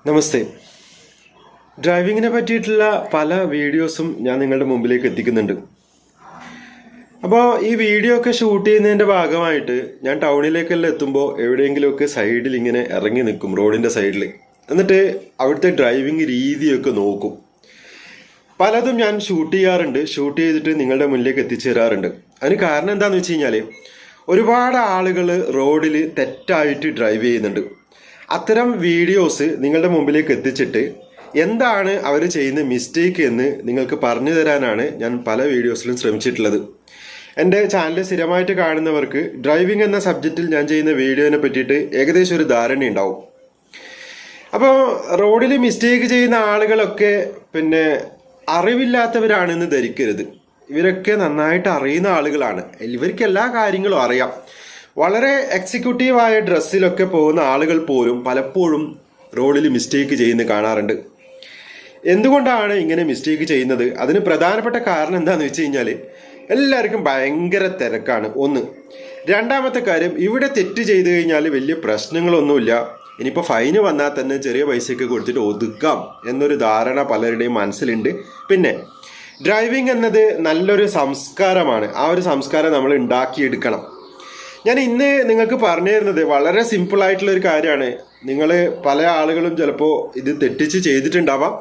നമസ്തേ. ഡ്രൈവിങ്ങിനെ പറ്റിയിട്ടുള്ള പല വീഡിയോസും ഞാൻ നിങ്ങളുടെ മുമ്പിലേക്ക് എത്തിക്കുന്നുണ്ട്. അപ്പോൾ ഈ വീഡിയോ ഒക്കെ ഷൂട്ട് ചെയ്യുന്നതിൻ്റെ ഭാഗമായിട്ട് ഞാൻ ടൗണിലേക്കെല്ലാം എത്തുമ്പോൾ എവിടെയെങ്കിലുമൊക്കെ സൈഡിൽ ഇങ്ങനെ ഇറങ്ങി നിൽക്കും, റോഡിൻ്റെ സൈഡിൽ. എന്നിട്ട് അവിടുത്തെ ഡ്രൈവിംഗ് രീതിയൊക്കെ നോക്കും. പലതും ഞാൻ ഷൂട്ട് ചെയ്യാറുണ്ട്, ഷൂട്ട് ചെയ്തിട്ട് നിങ്ങളുടെ മുന്നിലേക്ക് എത്തിച്ചു തരാറുണ്ട്. അതിന് കാരണം എന്താണെന്ന് വെച്ച് കഴിഞ്ഞാൽ ഒരുപാട് ആളുകൾ റോഡിൽ തെറ്റായിട്ട് ഡ്രൈവ് ചെയ്യുന്നുണ്ട്. അത്തരം വീഡിയോസ് നിങ്ങളുടെ മുമ്പിലേക്ക് എത്തിച്ചിട്ട് എന്താണ് അവർ ചെയ്യുന്ന മിസ്റ്റേക്ക് എന്ന് നിങ്ങൾക്ക് പറഞ്ഞു തരാനാണ് ഞാൻ പല വീഡിയോസിലും ശ്രമിച്ചിട്ടുള്ളത്. എൻ്റെ ചാനൽ സ്ഥിരമായിട്ട് കാണുന്നവർക്ക് ഡ്രൈവിംഗ് എന്ന സബ്ജക്റ്റിൽ ഞാൻ ചെയ്യുന്ന വീഡിയോനെ പറ്റിയിട്ട് ഏകദേശം ഒരു ധാരണയുണ്ടാവും. അപ്പോൾ റോഡിൽ മിസ്റ്റേക്ക് ചെയ്യുന്ന ആളുകളൊക്കെ അറിവില്ലാത്തവരാണെന്ന് ധരിക്കരുത്. ഇവരൊക്കെ നന്നായിട്ട് അറിയുന്ന ആളുകളാണ്. ഇവർക്ക് എല്ലാ കാര്യങ്ങളും അറിയാം. വളരെ എക്സിക്യൂട്ടീവായ ഡ്രസ്സിലൊക്കെ പോകുന്ന ആളുകൾ പോലും പലപ്പോഴും റോഡിൽ മിസ്റ്റേക്ക് ചെയ്യുന്നത് കാണാറുണ്ട്. എന്തുകൊണ്ടാണ് ഇങ്ങനെ മിസ്റ്റേക്ക് ചെയ്യുന്നത്? അതിന് പ്രധാനപ്പെട്ട കാരണം എന്താണെന്ന് വെച്ച് കഴിഞ്ഞാൽ എല്ലാവർക്കും ഭയങ്കര തിരക്കാണ് ഒന്ന്. രണ്ടാമത്തെ കാര്യം, ഇവിടെ തെറ്റ് ചെയ്ത് കഴിഞ്ഞാൽ വലിയ പ്രശ്നങ്ങളൊന്നുമില്ല, ഇനിയിപ്പോൾ ഫൈന് വന്നാൽ തന്നെ ചെറിയ പൈസയൊക്കെ കൊടുത്തിട്ട് ഒതുക്കാം എന്നൊരു ധാരണ പലരുടെയും മനസ്സിലുണ്ട്. പിന്നെ ഡ്രൈവിംഗ് എന്നത് നല്ലൊരു സംസ്കാരമാണ്. ആ ഒരു സംസ്കാരം നമ്മൾ ഉണ്ടാക്കിയെടുക്കണം. ഞാൻ ഇന്ന് നിങ്ങൾക്ക് പറഞ്ഞു തരുന്നത് വളരെ സിമ്പിളായിട്ടുള്ള ഒരു കാര്യമാണ്. നിങ്ങൾ പല ആളുകളും ചിലപ്പോൾ ഇത് തെറ്റിച്ച് ചെയ്തിട്ടുണ്ടാവാം,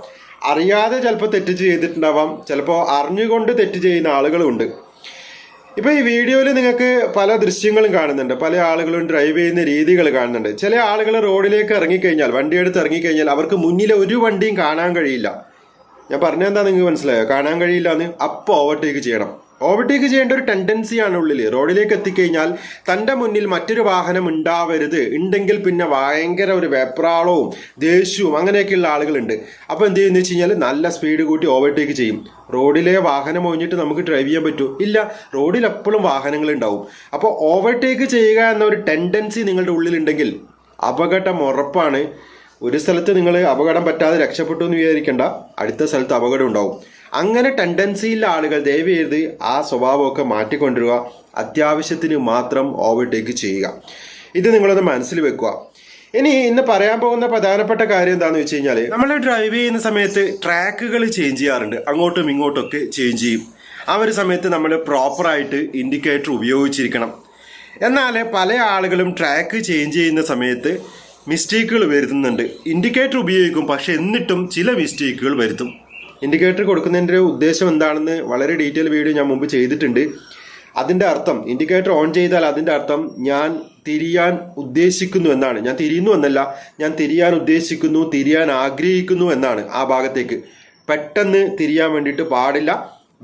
അറിയാതെ ചിലപ്പോൾ തെറ്റിച്ച് ചെയ്തിട്ടുണ്ടാവാം, ചിലപ്പോൾ അറിഞ്ഞുകൊണ്ട് തെറ്റ് ചെയ്യുന്ന ആളുകളുമുണ്ട്. ഇപ്പോൾ ഈ വീഡിയോയിൽ നിങ്ങൾക്ക് പല ദൃശ്യങ്ങളും കാണുന്നുണ്ട്, പല ആളുകളും ഡ്രൈവ് ചെയ്യുന്ന രീതികൾ കാണുന്നുണ്ട്. ചില ആളുകൾ റോഡിലേക്ക് ഇറങ്ങിക്കഴിഞ്ഞാൽ, വണ്ടിയെടുത്ത് ഇറങ്ങിക്കഴിഞ്ഞാൽ അവർക്ക് മുന്നിലെ ഒരു വണ്ടിയും കാണാൻ കഴിയില്ല. ഞാൻ പറഞ്ഞതെന്താ നിങ്ങൾക്ക് മനസ്സിലായോ? കാണാൻ കഴിയില്ല എന്ന്. അപ്പോൾ ഓവർടേക്ക് ചെയ്യണം. ഓവർടേക്ക് ചെയ്യേണ്ട ഒരു ടെൻഡൻസിയാണ് ഉള്ളിൽ. റോഡിലേക്ക് എത്തിക്കഴിഞ്ഞാൽ തൻ്റെ മുന്നിൽ മറ്റൊരു വാഹനം ഉണ്ടാവരുത്, ഉണ്ടെങ്കിൽ പിന്നെ ഭയങ്കര ഒരു വെപ്രാളവും ദേഷ്യവും അങ്ങനെയൊക്കെയുള്ള ആളുകളുണ്ട്. അപ്പോൾ എന്ത് ചെയ്യുന്നത് വെച്ച് കഴിഞ്ഞാൽ നല്ല സ്പീഡ് കൂട്ടി ഓവർടേക്ക് ചെയ്യും. റോഡിലെ വാഹനം ഒഴിഞ്ഞിട്ട് നമുക്ക് ഡ്രൈവ് ചെയ്യാൻ പറ്റുമോ? ഇല്ല, റോഡിൽ എപ്പോഴും വാഹനങ്ങൾ ഉണ്ടാവും. അപ്പോൾ ഓവർടേക്ക് ചെയ്യുക എന്ന ഒരു ടെൻഡൻസി നിങ്ങളുടെ ഉള്ളിലുണ്ടെങ്കിൽ അപകടം ഉറപ്പാണ്. ഒരു സ്ഥലത്ത് നിങ്ങൾ അപകടം പറ്റാതെ രക്ഷപ്പെട്ടു എന്ന് വിചാരിക്കേണ്ട, അടുത്ത സ്ഥലത്ത് അപകടം ഉണ്ടാവും. അങ്ങനെ ടെൻഡൻസിയുള്ള ആളുകൾ ദയവ് ചെയ്ത് ആ സ്വഭാവമൊക്കെ മാറ്റിക്കൊണ്ടുവരിക. അത്യാവശ്യത്തിന് മാത്രം ഓവർടേക്ക് ചെയ്യുക. ഇത് നിങ്ങളൊന്ന് മനസ്സിൽ വെക്കുക. ഇന്ന് പറയാൻ പോകുന്ന പ്രധാനപ്പെട്ട കാര്യം എന്താണെന്ന് വെച്ച് കഴിഞ്ഞാൽ, നമ്മൾ ഡ്രൈവ് ചെയ്യുന്ന സമയത്ത് ട്രാക്കുകൾ ചേഞ്ച് ചെയ്യാറുണ്ട്, അങ്ങോട്ടും ഇങ്ങോട്ടൊക്കെ ചേഞ്ച് ചെയ്യും. ആ ഒരു സമയത്ത് നമ്മൾ പ്രോപ്പറായിട്ട് ഇൻഡിക്കേറ്റർ ഉപയോഗിച്ചിരിക്കണം. എന്നാൽ പല ആളുകളും ട്രാക്ക് ചേഞ്ച് ചെയ്യുന്ന സമയത്ത് മിസ്റ്റേക്കുകൾ വരുത്തുന്നുണ്ട്. ഇൻഡിക്കേറ്റർ ഉപയോഗിക്കും, പക്ഷെ എന്നിട്ടും ചില മിസ്റ്റേക്കുകൾ വരുത്തും. ഇൻഡിക്കേറ്റർ കൊടുക്കുന്നതിൻ്റെ ഉദ്ദേശം എന്താണെന്ന് വളരെ ഡീറ്റെയിൽ വീഡിയോ ഞാൻ മുമ്പ് ചെയ്തിട്ടുണ്ട്. അതിൻ്റെ അർത്ഥം, ഇൻഡിക്കേറ്റർ ഓൺ ചെയ്താൽ അതിൻ്റെ അർത്ഥം ഞാൻ തിരിയാൻ ഉദ്ദേശിക്കുന്നു എന്നാണ്. ഞാൻ തിരിയുന്നു എന്നല്ല, ഞാൻ തിരിയാൻ ഉദ്ദേശിക്കുന്നു, തിരിയാൻ ആഗ്രഹിക്കുന്നു എന്നാണ്. ആ ഭാഗത്തേക്ക് പെട്ടെന്ന് തിരിയാൻ വേണ്ടിയിട്ട് പാടില്ല.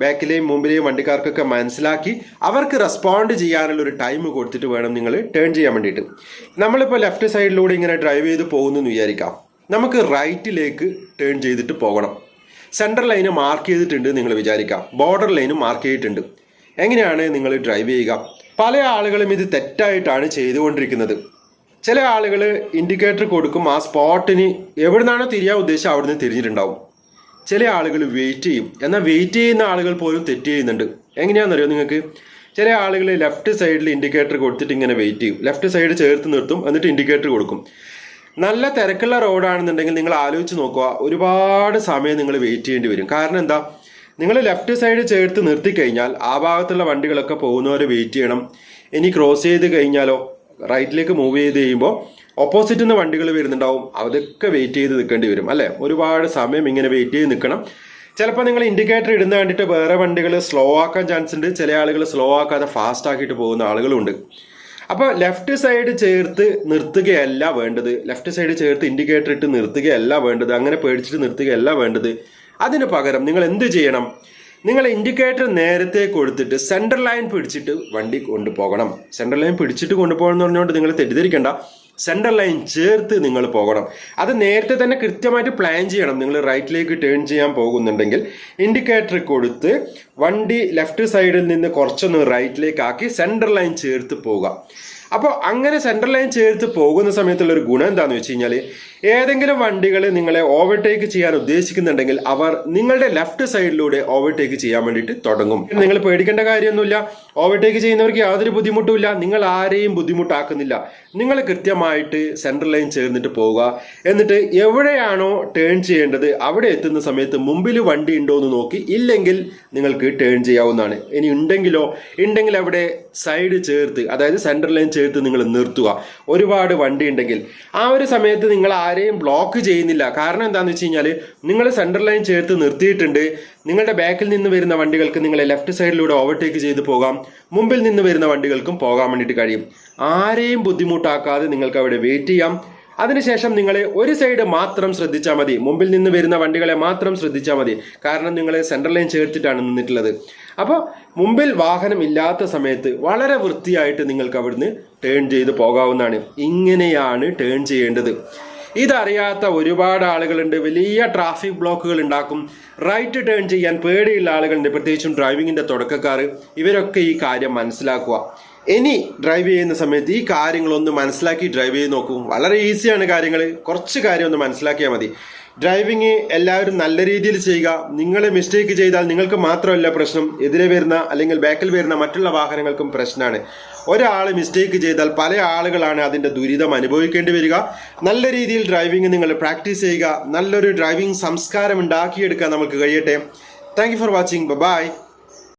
ബാക്കിലെയും മുമ്പിലെയും വണ്ടിക്കാർക്കൊക്കെ മനസ്സിലാക്കി അവർക്ക് റെസ്പോണ്ട് ചെയ്യാനുള്ള ഒരു ടൈം കൊടുത്തിട്ട് വേണം നിങ്ങൾ ടേൺ ചെയ്യാൻ വേണ്ടിയിട്ട്. നമ്മളിപ്പോൾ ലെഫ്റ്റ് സൈഡിലൂടെ ഇങ്ങനെ ഡ്രൈവ് ചെയ്ത് പോകുന്നു എന്ന് വിചാരിക്കാം. നമുക്ക് റൈറ്റിലേക്ക് ടേൺ ചെയ്തിട്ട് പോകണം. സെൻട്രൽ ലൈന് മാർക്ക് ചെയ്തിട്ടുണ്ട് നിങ്ങൾ വിചാരിക്കാം, ബോർഡർ ലൈനും മാർക്ക് ചെയ്തിട്ടുണ്ട്. എങ്ങനെയാണ് നിങ്ങൾ ഡ്രൈവ് ചെയ്യുക? പല ആളുകളും ഇത് തെറ്റായിട്ടാണ് ചെയ്തുകൊണ്ടിരിക്കുന്നത്. ചില ആളുകൾ ഇൻഡിക്കേറ്റർ കൊടുക്കും, ആ സ്പോട്ടിന് എവിടുന്നാണോ തിരിയാൻ ഉദ്ദേശിച്ചത് അവിടുന്ന് തിരിഞ്ഞിട്ടുണ്ടാവും. ചില ആളുകൾ വെയിറ്റ് ചെയ്യും. എന്നാൽ വെയിറ്റ് ചെയ്യുന്ന ആളുകൾ പോലും തെറ്റ് ചെയ്യുന്നുണ്ട്. എങ്ങനെയാണെന്നറിയോ നിങ്ങൾക്ക്? ചില ആളുകൾ ലെഫ്റ്റ് സൈഡിൽ ഇൻഡിക്കേറ്റർ കൊടുത്തിട്ട് ഇങ്ങനെ വെയിറ്റ് ചെയ്യും, ലെഫ്റ്റ് സൈഡ് ചേർത്ത് നിർത്തും, എന്നിട്ട് ഇൻഡിക്കേറ്റർ കൊടുക്കും. നല്ല തിരക്കുള്ള റോഡാണെന്നുണ്ടെങ്കിൽ നിങ്ങൾ ആലോചിച്ച് നോക്കുക, ഒരുപാട് സമയം നിങ്ങൾ വെയിറ്റ് ചെയ്യേണ്ടി വരും. കാരണം എന്താ? നിങ്ങൾ ലെഫ്റ്റ് സൈഡ് ചേർത്ത് നിർത്തി കഴിഞ്ഞാൽ ആ ഭാഗത്തുള്ള വണ്ടികളൊക്കെ പോകുന്നവരെ വെയിറ്റ് ചെയ്യണം. ഇനി ക്രോസ് ചെയ്ത് കഴിഞ്ഞാലോ, റൈറ്റിലേക്ക് മൂവ് ചെയ്ത് കഴിയുമ്പോൾ ഓപ്പോസിറ്റിൽ നിന്ന് വണ്ടികൾ വരുന്നുണ്ടാവും, അതൊക്കെ വെയിറ്റ് ചെയ്ത് നിൽക്കേണ്ടി വരും അല്ലേ? ഒരുപാട് സമയം ഇങ്ങനെ വെയിറ്റ് ചെയ്ത് നിൽക്കണം. ചിലപ്പോൾ നിങ്ങൾ ഇൻഡിക്കേറ്റർ ഇടുന്ന കണ്ടിട്ട് വേറെ വണ്ടികൾ സ്ലോ ആക്കാൻ ചാൻസ് ഉണ്ട്. ചില ആളുകൾ സ്ലോ ആക്കാതെ ഫാസ്റ്റ് ആക്കിയിട്ട് പോകുന്ന ആളുകളുണ്ട്. അപ്പോൾ ലെഫ്റ്റ് സൈഡ് ചേർത്ത് നിർത്തുകയല്ല വേണ്ടത്, ലെഫ്റ്റ് സൈഡ് ചേർത്ത് ഇൻഡിക്കേറ്റർ ഇട്ട് നിർത്തുകയല്ല വേണ്ടത്, അങ്ങനെ പേടിച്ചിട്ട് നിർത്തുകയല്ല വേണ്ടത്. അതിന് പകരം നിങ്ങൾ എന്ത് ചെയ്യണം? നിങ്ങൾ ഇൻഡിക്കേറ്റർ നേരത്തെ കൊടുത്തിട്ട് സെൻട്രൽ ലൈൻ പിടിച്ചിട്ട് വണ്ടി കൊണ്ടുപോകണം. സെൻട്രൽ ലൈൻ പിടിച്ചിട്ട് കൊണ്ടുപോകണം എന്ന് പറഞ്ഞുകൊണ്ട് നിങ്ങൾ തെറ്റിദ്ധരിക്കേണ്ട. സെൻട്രൽ ലൈൻ ചേർത്ത് നിങ്ങൾ പോകണം. അത് നേരത്തെ തന്നെ കൃത്യമായിട്ട് പ്ലാൻ ചെയ്യണം. നിങ്ങൾ റൈറ്റിലേക്ക് ടേൺ ചെയ്യാൻ പോകുന്നുണ്ടെങ്കിൽ ഇൻഡിക്കേറ്റർ കൊടുത്ത് വണ്ടി ലെഫ്റ്റ് സൈഡിൽ നിന്ന് കുറച്ചൊന്ന് റൈറ്റിലേക്ക് ആക്കി സെൻട്രൽ ലൈൻ ചേർത്ത് പോവുക. അപ്പോൾ അങ്ങനെ സെൻട്രൽ ലൈൻ ചേർത്ത് പോകുന്ന സമയത്തുള്ള ഒരു ഗുണം എന്താണെന്ന് വെച്ച് കഴിഞ്ഞാൽ, ഏതെങ്കിലും വണ്ടികൾ നിങ്ങളെ ഓവർടേക്ക് ചെയ്യാൻ ഉദ്ദേശിക്കുന്നുണ്ടെങ്കിൽ അവർ നിങ്ങളുടെ ലെഫ്റ്റ് സൈഡിലൂടെ ഓവർടേക്ക് ചെയ്യാൻ വേണ്ടിയിട്ട് തുടങ്ങും. നിങ്ങൾ പേടിക്കേണ്ട കാര്യമൊന്നുമില്ല. ഓവർടേക്ക് ചെയ്യുന്നവർക്ക് യാതൊരു ബുദ്ധിമുട്ടുമില്ല. നിങ്ങൾ ആരെയും ബുദ്ധിമുട്ടാക്കുന്നില്ല. നിങ്ങൾ കൃത്യമായിട്ട് സെൻട്രൽ ലൈൻ ചേർന്നിട്ട് പോവുക. എന്നിട്ട് എവിടെയാണോ ടേൺ ചെയ്യേണ്ടത് അവിടെ എത്തുന്ന സമയത്ത് മുമ്പിൽ വണ്ടി ഉണ്ടോ എന്ന് നോക്കി, ഇല്ലെങ്കിൽ നിങ്ങൾക്ക് ടേൺ ചെയ്യാവുന്നതാണ്. ഇനി ഉണ്ടെങ്കിൽ അവിടെ സൈഡ് ചേർത്ത്, അതായത് സെൻട്രൽ ലൈൻ ചേർത്ത് നിങ്ങൾ നിർത്തുക. ഒരുപാട് വണ്ടി ഉണ്ടെങ്കിൽ ആ ഒരു സമയത്ത് നിങ്ങൾ ആരെയും ബ്ലോക്ക് ചെയ്യുന്നില്ല. കാരണം എന്താണെന്ന് വെച്ച് കഴിഞ്ഞാൽ നിങ്ങൾ സെൻട്രൽ ലൈൻ ചേർത്ത് നിർത്തിയിട്ടുണ്ട്. നിങ്ങളുടെ ബാക്കിൽ നിന്ന് വരുന്ന വണ്ടികൾക്ക് നിങ്ങളെ ലെഫ്റ്റ് സൈഡിലൂടെ ഓവർടേക്ക് ചെയ്ത് പോകാം. മുമ്പിൽ നിന്ന് വരുന്ന വണ്ടികൾക്കും പോകാൻ വേണ്ടിയിട്ട് കഴിയും. ആരെയും ബുദ്ധിമുട്ടാക്കാതെ നിങ്ങൾക്ക് അവിടെ വെയിറ്റ് ചെയ്യാം. അതിനുശേഷം നിങ്ങൾ ഒരു സൈഡ് മാത്രം ശ്രദ്ധിച്ചാൽ മതി. മുമ്പിൽ നിന്ന് വരുന്ന വണ്ടികളെ മാത്രം ശ്രദ്ധിച്ചാൽ മതി. കാരണം നിങ്ങൾ സെൻട്രൽ ലൈൻ ചേർത്തിട്ടാണ് നിന്നിട്ടുള്ളത്. അപ്പോൾ മുമ്പിൽ വാഹനം ഇല്ലാത്ത സമയത്ത് വളരെ വൃത്തിയായിട്ട് നിങ്ങൾക്ക് അവിടുന്ന് ടേൺ ചെയ്ത് പോകാവുന്നതാണ്. ഇങ്ങനെയാണ് ടേൺ ചെയ്യേണ്ടത്. ഇതറിയാത്ത ഒരുപാട് ആളുകളുണ്ട്. വലിയ ട്രാഫിക് ബ്ലോക്കുകൾ ഉണ്ടാക്കും. റൈറ്റ് ടേൺ ചെയ്യാൻ പേടിയുള്ള ആളുകളുണ്ട്, പ്രത്യേകിച്ചും ഡ്രൈവിങ്ങിന്റെ തുടക്കക്കാർ. ഇവരൊക്കെ ഈ കാര്യം മനസ്സിലാക്കുക. ഇനി ഡ്രൈവ് ചെയ്യുന്ന സമയത്ത് ഈ കാര്യങ്ങളൊന്ന് മനസ്സിലാക്കി ഡ്രൈവ് ചെയ്ത് നോക്കൂ. വളരെ ഈസിയാണ് കാര്യങ്ങൾ. കുറച്ച് കാര്യം ഒന്ന് മനസ്സിലാക്കിയാൽ മതി. ഡ്രൈവിങ് എല്ലാവരും നല്ല രീതിയിൽ ചെയ്യുക. നിങ്ങൾ മിസ്റ്റേക്ക് ചെയ്താൽ നിങ്ങൾക്ക് മാത്രമല്ല പ്രശ്നം, എതിരെ വരുന്ന അല്ലെങ്കിൽ ബാക്കിൽ വരുന്ന മറ്റുള്ള വാഹനങ്ങൾക്കും പ്രശ്നമാണ്. ഒരാൾ മിസ്റ്റേക്ക് ചെയ്താൽ പല ആളുകളാണ് അതിൻ്റെ ദുരിതം അനുഭവിക്കേണ്ടി വരിക. നല്ല രീതിയിൽ ഡ്രൈവിംഗ് നിങ്ങൾ പ്രാക്ടീസ് ചെയ്യുക. നല്ലൊരു ഡ്രൈവിംഗ് സംസ്കാരം ഉണ്ടാക്കിയെടുക്കാൻ നമുക്ക് കഴിയട്ടെ. Thank you for watching. By.